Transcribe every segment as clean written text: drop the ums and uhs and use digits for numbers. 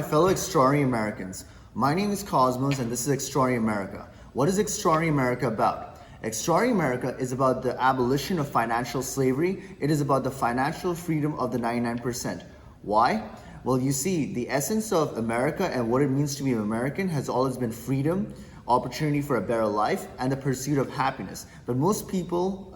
my fellow extraordinary Americans. My name is Cosmos and this is Extraordinary America. What is Extraordinary America about? Extraordinary America is about the abolition of financial slavery. It is about the financial freedom of the 99%. Why? Well, you see, the essence of America and what it means to be an American has always been freedom, opportunity for a better life, and the pursuit of happiness. But most people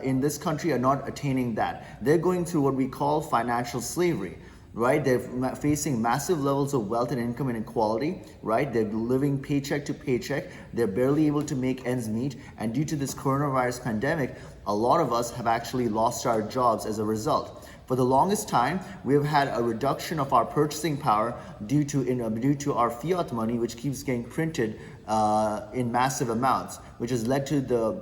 in this country are not attaining that. They're going through what we call financial slavery. Right, they're facing massive levels of wealth and income inequality, right? They're living paycheck to paycheck. They're barely able to make ends meet. And due to this coronavirus pandemic, a lot of us have actually lost our jobs as a result. For the longest time, we have had a reduction of our purchasing power due to our fiat money, which keeps getting printed in massive amounts, which has led to the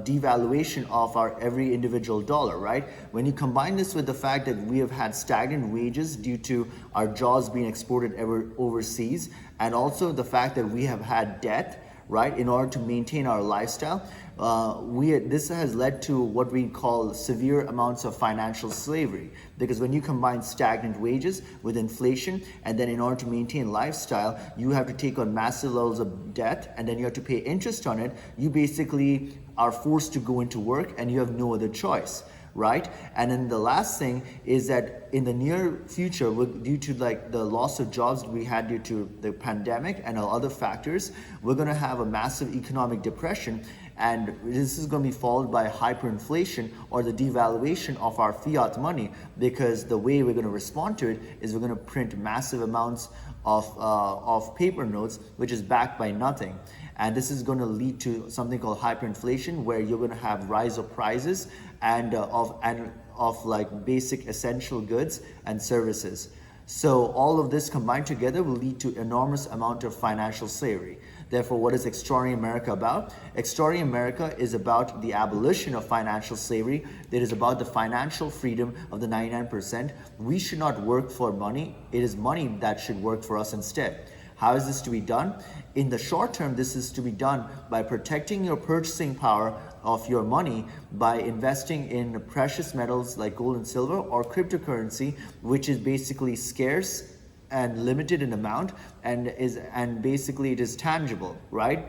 devaluation of our every individual dollar, right? When you combine this with the fact that we have had stagnant wages due to our jobs being exported overseas, and also the fact that we have had debt, right, in order to maintain our lifestyle, this has led to what we call severe amounts of financial slavery. Because when you combine stagnant wages with inflation, and then in order to maintain lifestyle, you have to take on massive levels of debt, and then you have to pay interest on it. You basically are forced to go into work, and you have no other choice. Right? And then the last thing is that in the near future, due to like the loss of jobs we had due to the pandemic and other factors, we're going to have a massive economic depression, and this is going to be followed by hyperinflation or the devaluation of our fiat money, because the way we're going to respond to it is we're going to print massive amounts of paper notes, which is backed by nothing. And this is going to lead to something called hyperinflation, where you're going to have rise of prices and of like basic essential goods and services. So all of this combined together will lead to enormous amount of financial slavery. Therefore, what is Extraordinary America about? Extraordinary America is about the abolition of financial slavery. It is about the financial freedom of the 99%. We should not work for money. It is money that should work for us instead. How is this to be done? In the short term, this is to be done by protecting your purchasing power of your money by investing in precious metals like gold and silver, or cryptocurrency, which is basically scarce and limited in amount, and basically it is tangible, right?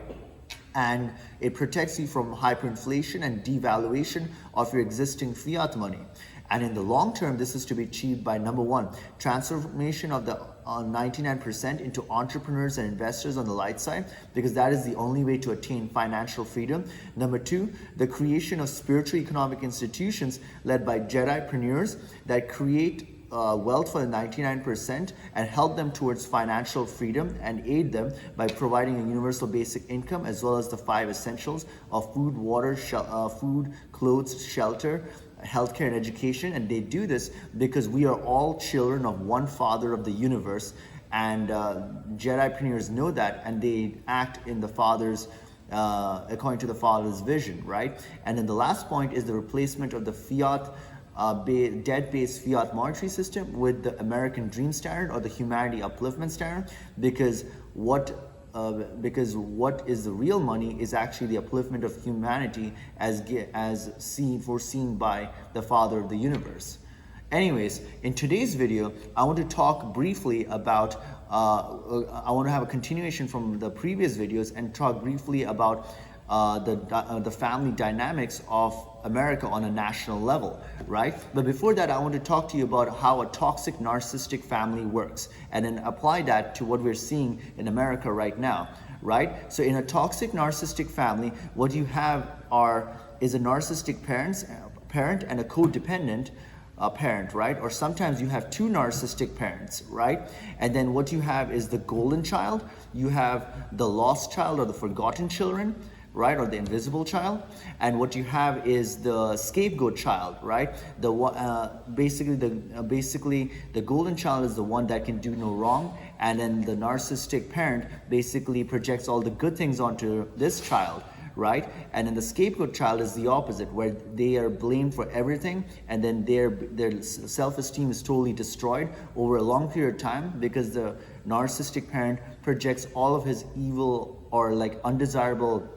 And it protects you from hyperinflation and devaluation of your existing fiat money. And in the long term, this is to be achieved by, number one, transformation of the 99% into entrepreneurs and investors on the light side, because that is the only way to attain financial freedom. Number two, the creation of spiritual economic institutions led by Jedipreneurs that create wealth for the 99% and help them towards financial freedom, and aid them by providing a universal basic income, as well as the 5 essentials of food, water, food, clothes, shelter, healthcare, and education. And they do this because we are all children of one Father of the universe, and Jedipreneurs know that, and they act in the Father's according to the Father's vision, right? And then the last point is the replacement of the fiat debt-based fiat monetary system with the American Dream Standard, or the Humanity Upliftment Standard, because what is the real money is actually the upliftment of humanity as foreseen by the Father of the universe. Anyways, in today's video, I want to talk briefly about, I want to have a continuation from the previous videos and talk briefly about the family dynamics of America on a national level, right? But before that, I want to talk to you about how a toxic narcissistic family works, and then apply that to what we're seeing in America right now, right? So in a toxic narcissistic family, what you have is a narcissistic parent and a codependent parent, right? Or sometimes you have two narcissistic parents, right? And then what you have is the golden child, you have the lost child or the forgotten children, right, or the invisible child, and what you have is the scapegoat child, right? Basically the golden child is the one that can do no wrong, and then the narcissistic parent basically projects all the good things onto this child, right? And then the scapegoat child is the opposite, where they are blamed for everything, and then their self-esteem is totally destroyed over a long period of time, because the narcissistic parent projects all of his evil or like undesirable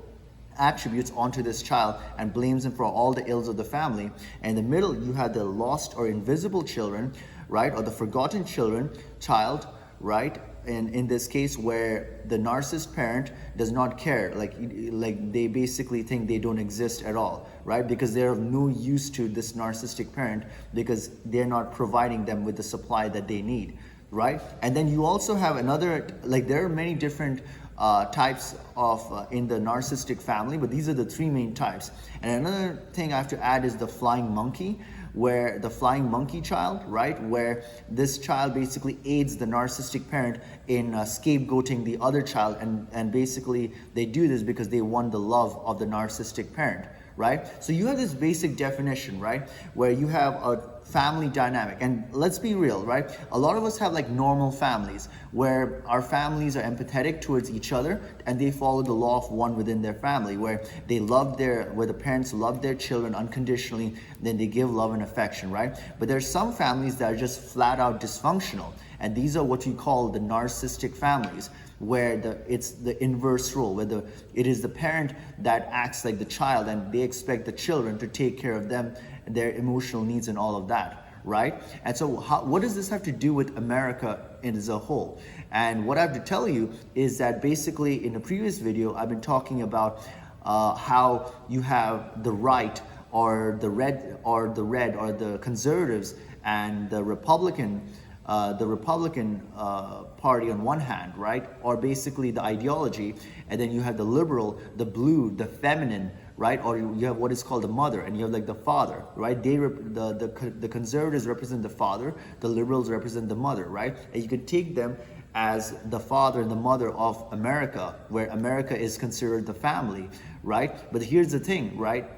attributes onto this child and blames him for all the ills of the family. And in the middle, you have the lost or invisible children, right, or the forgotten child, right? In this case, where the narcissist parent does not care, like they basically think they don't exist at all, right? Because they're of no use to this narcissistic parent because they're not providing them with the supply that they need, right? And then you also have another, like there are many different types of in the narcissistic family, but these are the three main types. And another thing I have to add is the flying monkey, where the flying monkey child, right, where this child basically aids the narcissistic parent in scapegoating the other child, and basically they do this because they want the love of the narcissistic parent, right? So you have this basic definition, right, where you have a family dynamic. And let's be real, right? A lot of us have like normal families where our families are empathetic towards each other and they follow the law of one within their family, where where the parents love their children unconditionally, then they give love and affection, right? But there's some families that are just flat out dysfunctional, and these are what you call the narcissistic families, where it's the inverse role, where it is the parent that acts like the child and they expect the children to take care of them, their emotional needs and all of that, right? And so what does this have to do with America as a whole? And what I have to tell you is that basically in a previous video, I've been talking about how you have the right or the red or the conservatives and the Republican party on one hand, right? Or basically the ideology, and then you have the liberal, the blue, the feminine, right? Or you have what is called the mother, and you have like the father, right? The conservatives represent the father, the liberals represent the mother, right? And you can take them as the father and the mother of America, where America is considered the family, right? But here's the thing, right?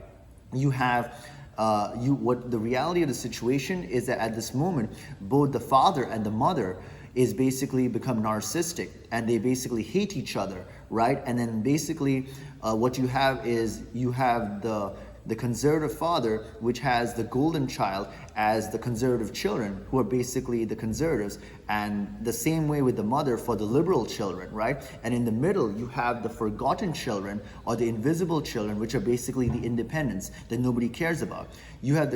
You have what the reality of the situation is that at this moment, both the father and the mother is basically become narcissistic, and they basically hate each other, right? And then basically what you have is you have the conservative father, which has the golden child as the conservative children, who are basically the conservatives, and the same way with the mother for the liberal children, right? And in the middle, you have the forgotten children or the invisible children, which are basically the independents that nobody cares about. You have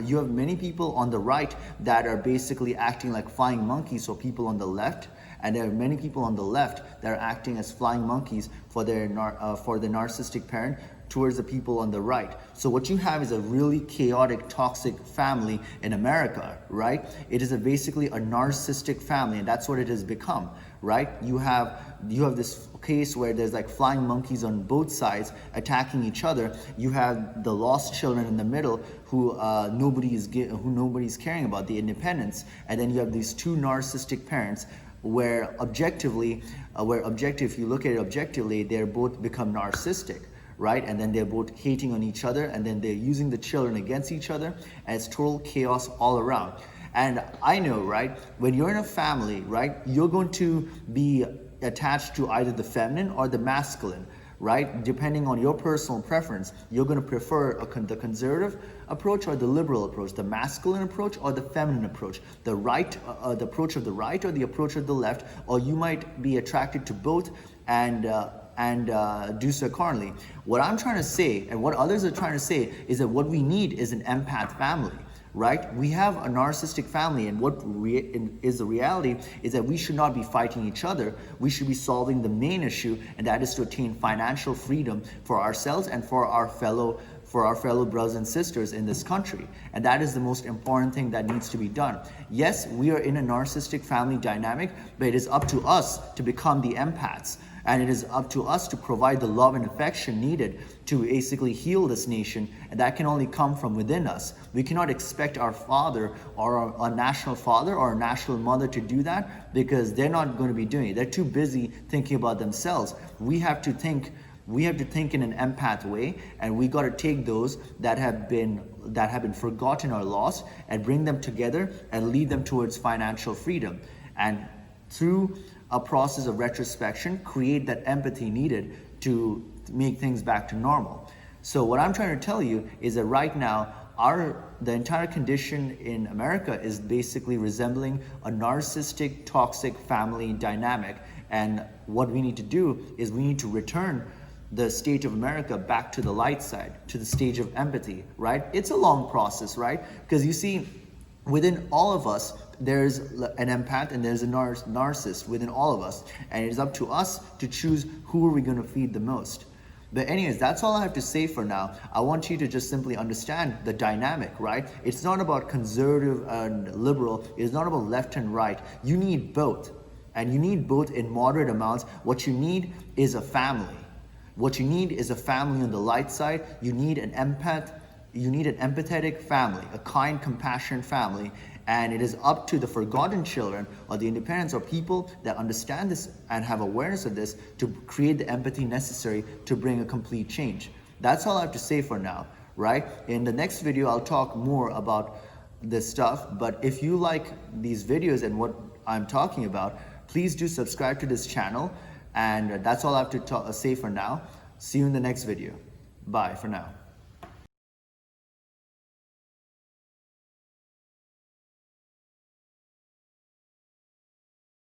you have many people on the right that are basically acting like flying monkeys for people on the left, and there are many people on the left that are acting as flying monkeys for the narcissistic parent towards the people on the right. So what you have is a really chaotic, toxic family in America, right? It is basically a narcissistic family, and that's what it has become, right? You have this case where there's like flying monkeys on both sides attacking each other. You have the lost children in the middle who nobody's caring about, the independents, and then you have these two narcissistic parents where if you look at it objectively, they're both become narcissistic, right? And then they're both hating on each other, and then they're using the children against each other, and it's total chaos all around. And I know, right, when you're in a family, right, you're going to be attached to either the feminine or the masculine, right? Depending on your personal preference, you're going to prefer the conservative approach or the liberal approach, the masculine approach or the feminine approach, the approach of the right or the approach of the left, or you might be attracted to both and do so accordingly. What I'm trying to say, and what others are trying to say, is that what we need is an empath family, right? We have a narcissistic family, and what is the reality is that we should not be fighting each other. We should be solving the main issue, and that is to attain financial freedom for ourselves and for our fellow brothers and sisters in this country. And that is the most important thing that needs to be done. Yes, we are in a narcissistic family dynamic, but it is up to us to become the empaths. And it is up to us to provide the love and affection needed to basically heal this nation. And that can only come from within us. We cannot expect our father or a national father or a national mother to do that, because they're not going to be doing it. They're too busy thinking about themselves. We have to think in an empath way, and we got to take those that have been forgotten or lost and bring them together and lead them towards financial freedom. And through a process of retrospection, create that empathy needed to make things back to normal. So what I'm trying to tell you is that right now, the entire condition in America is basically resembling a narcissistic, toxic family dynamic. And what we need to do is we need to return the state of America back to the light side, to the stage of empathy, right? It's a long process, right? Because you see, within all of us, there's an empath and there's a narcissist within all of us, and it is up to us to choose who are we going to feed the most. But anyways, that's all I have to say for now. I want you to just simply understand the dynamic, right? It's not about conservative and liberal. It's not about left and right. You need both. And you need both in moderate amounts. What you need is a family. What you need is a family on the light side. You need an empath. You need an empathetic family, a kind, compassionate family. And it is up to the forgotten children or the independents or people that understand this and have awareness of this to create the empathy necessary to bring a complete change. That's all I have to say for now, right? In the next video, I'll talk more about this stuff. But if you like these videos and what I'm talking about, please do subscribe to this channel. And that's all I have to say for now. See you in the next video. Bye for now.